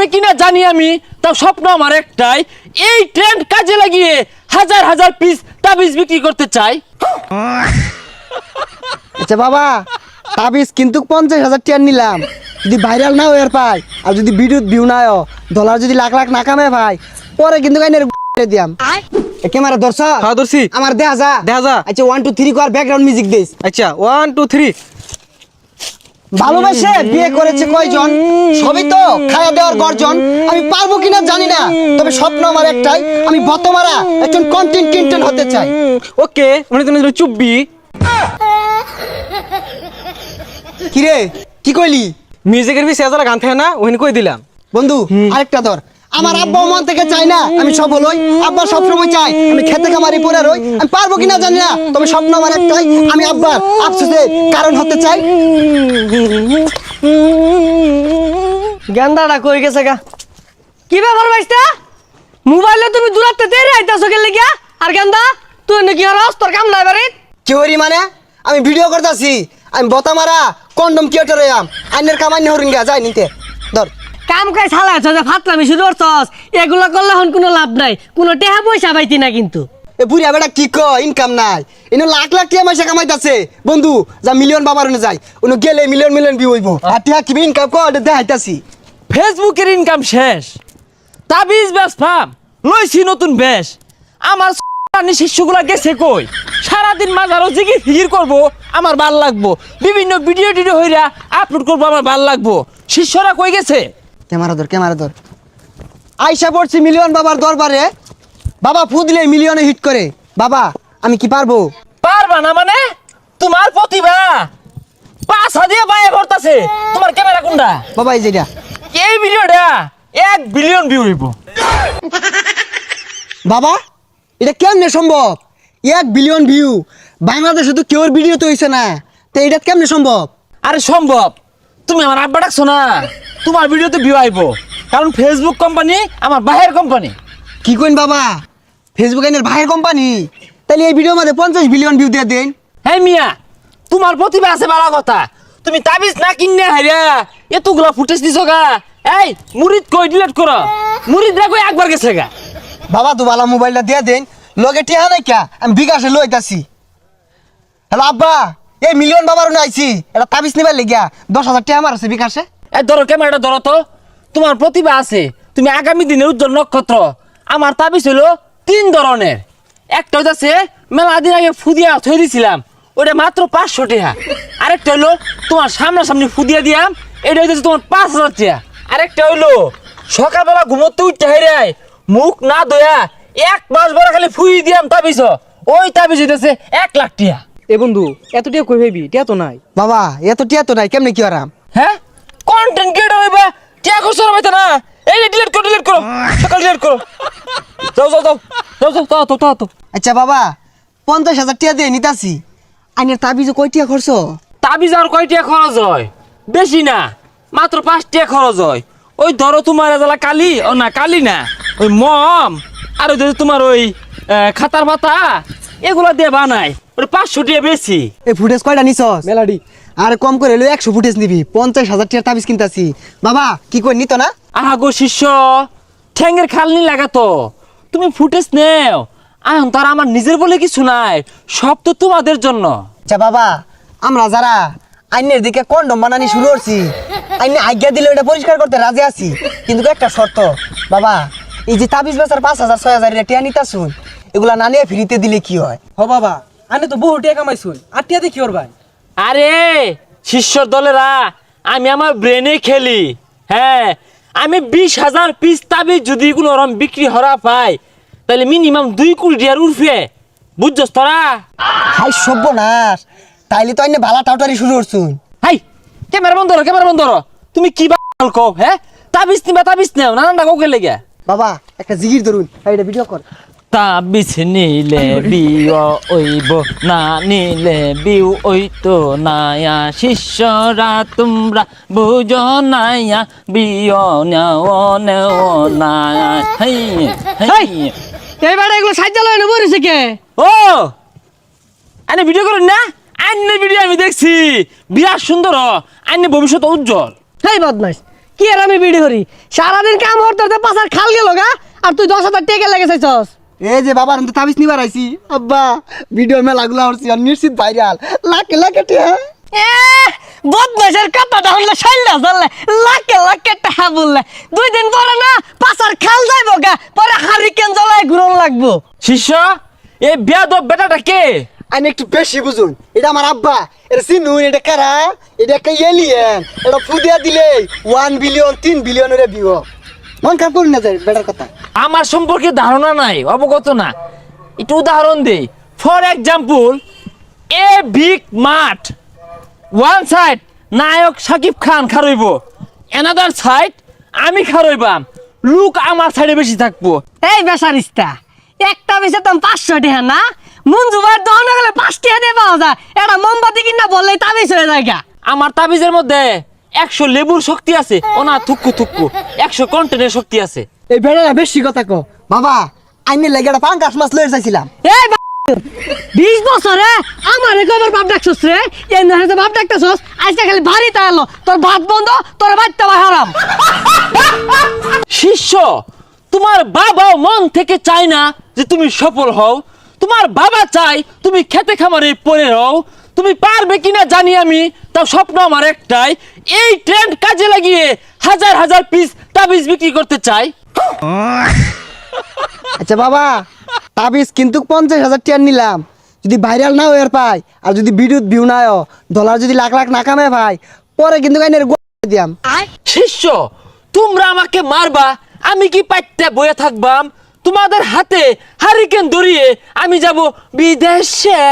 হবে কিনা জানি আমি, তাও স্বপ্ন আমার একটাই, এই ট্রেন্ড কাজে লাগিয়ে হাজার হাজার পিস তাবিজ বিক্রি করতে চাই। আচ্ছা বাবা, তাবিজ কিন্তু 50,000 টাকা নিলাম, যদি ভাইরাল না হয়ে পাই আর যদি ভিউ না হয়, ডলার যদি লাখ লাখ না কামে ভাই, পরে কিন্তু দিয়াম। ক্যামেরা ধরছ? হ্যাঁ ধরছি। আমার দেখা যা। আচ্ছা 1 2 3 কর, ব্যাকগ্রাউন্ড মিউজিক দিস। আচ্ছা 1 2 3। ভালোবাসে বিয়ে করেছে কয়জন, সবই তো খাওয়া দেওয়ার গর্জন। আমি পারবো কিনা জানি না, তবে স্বপ্ন আমার একটাই, আমি বতমারা একজন কন্টেন্ট ক্রিয়েটর হতে চাই। ওকে, মানে তুমি চুপবি। কিরে কি কইলি? মিউজিকের বি সেজালা গান থাকে না, ওখানে কই দিলাম। বন্ধু আরেকটা ধর। আমার আব্বা মন থেকে চাই না আমি সফল হই, আব্বা সবসময় চাই আমি খেতে খামারি পড়ে রই। আমি পারবো কিনা জানি না, তবে স্বপ্ন আমার একটাই, আমি আব্বার আফসোসের কারণ হতে চাই। গেন্দাটা কই গেছে গা? কি ব্যাপার ভাইস্তা? মোবাইলে তুমি দূরাতে তেরে আইতাছো গেলে গিয়া? আর গেন্দা তুই নাকি আর তোর কাম নাই বাড়ি? কি হরি মানে? আমি ভিডিও করতেছি, আমি বতামারা কন্ডম ক্রিয়েটর হইয়াম, আইনের কামান্য হরিঙ্গা যাই নিতে ধর। কাম কাজ চালাইছ যে ফাতলামি শুরু করছস, এগুলা করলে হন কোনো লাভ নাই, কোনো টেহা পয়সা পাইতি না কিন্তু। এ বুড়িয়া বেটা কি কয়, ইনকাম নাই, এনে লাখ লাখ টাকা পয়সা কামাইতাছে। বন্ধু যা মিলিয়ন বাবার ওনে যাই, ওনে গেলে মিলিয়ন মিলিয়ন ভিউ হইব। আর টিয়া কি ইনকাম কর দেখাইতাছি। ফেসবুকের ইনকাম শেষ, তাবিজ ব্যবসাম লইছি নতুন বেশ। আমার শিষ্যগুলা গেছে কই? সারাদিন মাঝারও জিগি ফিগির করবো, আমার ভাল লাগবো। বিভিন্ন ভিডিও টিডিও হইরা আপলোড করবো, আমার ভাল লাগবো। শিষ্যরা কই গেছে? ক্যামেরা ধর। আইসা পড়ছি মিলিয়ন বাবার দরবারে, বাবা ফু দিলে মিলিয়নে হিট করে। বাবা আমি কি পারবো? পারবা না মানে? তোমার প্রতিভা পাছা দিয়ে বাইরে ভরতাছে। তোমার ক্যামেরা কোনটা? বাবা এই যেটা। এই ভিডিওটা 1 বিলিয়ন ভিউ হইব। বাবা এটা কেমনে সম্ভব? 1 বিলিয়ন ভিউ বাংলাদেশে তো কেউর ভিডিও তো হইছে না, তো এটা কেমনে সম্ভব? আরে সম্ভব, তুমি আমার আব্বা ডাকছো না, তোমার ভিডিওতে ভিউ আইব। কারণ ফেসবুক কোম্পানি আমার বাহের কোম্পানি। কি কইন বাবা, ফেসবুক এর ভাইয়ের কোম্পানি? তাহলে এই ভিডিওর মধ্যে 50 বিলিয়ন ভিউ দিয়ে দেন। হ্যাঁ মিয়া, তোমার প্রতিভা আছে ভালো কথা, তুমি তাবিজ না কিনে হাইরা এতগুলা ফুটেজ দিছো গা। এই মুরিদ কই ডিলিট করো, মুরিদ রা কই একবার গেছে গা। বাবা তো ভালো মোবাইলটা দিয়ে দেন, লগে টিহা নাই কা, আমি বিকাশে লইতাছি। হ্যালো আব্বা, এই মিলিয়ন বাবার উনি আইছি, এটা তাবিজ নিবার লেগিয়া 10,000 টাকা আমার আছে বিকাশে। এই ধরো ক্যামেরাটা ধরো তো, তোমার প্রতিভা আছে, তুমি আগামী দিনের উজ্জ্বল নক্ষত্র। আমার তাবিজ হলো 3 ধরনের। একটা হইতাছে মেলা দিন আগে ফুদিয়া থই দিছিলাম, ওটা মাত্র 500 টাকা। আরেকটা হইলো তোমার সামনাসামনি ফুদিয়া দিয়াম, এটা হইতেছে তোমার 5,000 টাকা। আরেকটা হইলো সকালবেলা ঘুমোতে উঠতে হেরাই মুখ না ধোয়া 1 মাস বড় খালি ফুই দিয়াম তাবিজ, ওই তাবিজ হইতেছে 1 লাখ টাকা। এ বন্ধু এত টিয়া কই ভাবি? টিয়া তো নাই। বাবা এত টিয়া তো নাই, কেমনে কি আরাম? হ্যাঁ কন্টেন্ট ক্রিয়েটর হইবা, টিয়া করছো না ভাইতা না? এই ডিলিট করো সকাল ডিলিট করো। যাও। আচ্ছা বাবা 50,000 টাকা দিয়ে নিতাছি, আইনের তাবিজ কয় টাকা খরচ? তাবিজ আর কয় টাকা খরচ হয়? বেশি না, মাত্র 5 টাকা খরচ হয়। ওই ধরো তোমার এজালা কালি, ও না কালি না, ওই মম আর ওই ধরো তোমার ওই খাতার পাতা, এগুলা দিয়ে বানাই, ওই 500 টাকা বেশি। এই ফুটেজ কয়টা নিছস? মেলাডি। আর কম করে হলো 100 ফুটেজ নিবি, 50,000 টাকা তাবিজ কিনতাছি। বাবা কি কই নিত না? আহা গো শিষ্য, ঠ্যাঙ্গের খালনি লাগাতো, তুমি ফুটেজ নেও। এখন তার আমার নিজের বলে কিছু নাই, সব তো তোমাদের জন্য। আচ্ছা বাবা, আমরা যারা আইনের দিকে কন্ডম বানানি শুরু করছি, আইনে আজ্ঞা দিলে এটা পরিষ্কার করতে রাজি আছি, কিন্তু একটা শর্ত। বাবা এই যে তাবিজ বেচার 5,000 6,000 টাকা নিতা শুন, এগুলা না নিয়ে ফ্রিতে দিলে কি হয়? হ বাবা, আনে তো বহু টিয়া কামাইছুন, আর টিয়া দেখি ওর ভাই। আরে শিষ্যর দলেরা, আমি আমার ব্রেনে খেলি। হ্যাঁ, আমি 20,000 পিস তাবিজ যদি কোনো রকম বিক্রি হরা পাই, তাহলে মিনিমাম 2 কোটি টাকার উঠবে, বুঝছস তোরা? হাই সর্বনাশ, তাইলে তো আইনে ভালা টাউটারি শুরু করছুন। হাই ক্যামেরা বন্ধ করো, তুমি কি বাল কও? হ্যাঁ তাবিজ নেও নানানটা কৌকে লেগে। বাবা একটা জিগির ধরুন, এটা ভিডিও কর। তাবিজ নিলে বিও ওইব, না নিলে বিউ ওইতো নায়া। শিষ্যরা তোমরা বুঝো নায়া, বিও নেও নায়া। এই বেটা এগুলো সাজ্জা লয় বরিছে কে? ও আনে ভিডিও করুন না, আইনের ভিডিও আমি দেখছি, বিরাট সুন্দর, আইনের ভবিষ্যৎ উজ্জ্বল। হেই বদমাইশ, কি আর আমি বিড়ি করি সারাদিন কাম করতে পাশার খাল গেল গা আর তুই 10,000 টাকা লেগে চাইছস এই যে বাবার আমি তো তাবিজ নিবার আইছি আব্বা ভিডিও মেলাগুলো হচ্ছে আর নিশ্চিত ভাইরাল লাখে লাখে টিয়া এ বদমাশের কথাটা হলে শাইলা জানলে লাখে লাখে টাকা বললে 2 দিন পরে না পাশার খাল যাইবো গা পরে হারিকেন জ্বালায় ঘুরন লাগবো শিষ্য এই বেয়াদব বেটাটা কে? আমি একটু বেশি বুঝুন এটা আমার আব্বা এটা চিনুন এটা কারা এটা একটা এলিয়েন এটা ফুদিয়া দিলে 1 বিলিয়ন 3 বিলিয়নের ভিউ মন খারাপ করুন না যায় বেটার কথা আমার সম্পর্কে ধারণা নাই, অবগত না। একটু উদাহরণ দেই। ফর এক্সাম্পল, এ বিগ মাঠ, ওয়ান সাইড নায়ক শাকিব খান খারইব, অ্যানাদার সাইড আমি খারইবাম, লুক আমার সাইডে বেশি থাকবো। এই বেসারিস্তা একটা বেশে তো 500 টাকা না মঞ্জু ভাই দহন গেলে 5 টাকা দিয়ে পাওয়া যায় এটা মোমবাতি কিনা বললেই তাবিজ হয়ে যায় গা। আমার তাবিজের মধ্যে 100 লেবুর শক্তি আছে, ও না থুক্কু থুক্কু 100 কন্টেনের শক্তি আছে। এই বেটারা বেশি কথা কো বাবা আইনে লাগে একটা পাঙ্গাস মাছ লয়ে যাইছিলাম এই 20 বছরে আমার একবার বাপ ডাকছস রে এই না বাপ ডাকছস আজকে খালি বাড়িতে এলো তোর ভাত বন্ধ তোর বাচ্চা ভাই হারাম। শিষ্য, তোমার বাবাও মন থেকে চায় না যে তুমি সফল হও। তোমার বাবা চাই তুমি খেতে খামারে পড়ে রও। তুমি পারবে কিনা জানি আমি, তাও স্বপ্ন আমার একটাই, এই ট্রেন্ড কাজে লাগিয়ে হাজার হাজার পিস তাবিজ বিক্রি করতে চাই। আচ্ছা বাবা তাবিজ কিন্তু 50,000 টাকা নিলাম, যদি ভাইরাল না হয়ে পাই আর যদি বিদ্যুৎ ভিউ না হয় ডলার যদি লাখ লাখ না কামে ভাই পরে কিন্তু আইনের দিয়াম। শিষ্য, তোমরা আমাকে মারবা, আমি কি পাইতে বয়ে থাকবাম? তোমাদের হাতে হারিকেন ধরিয়ে আমি যাব বিদেশে।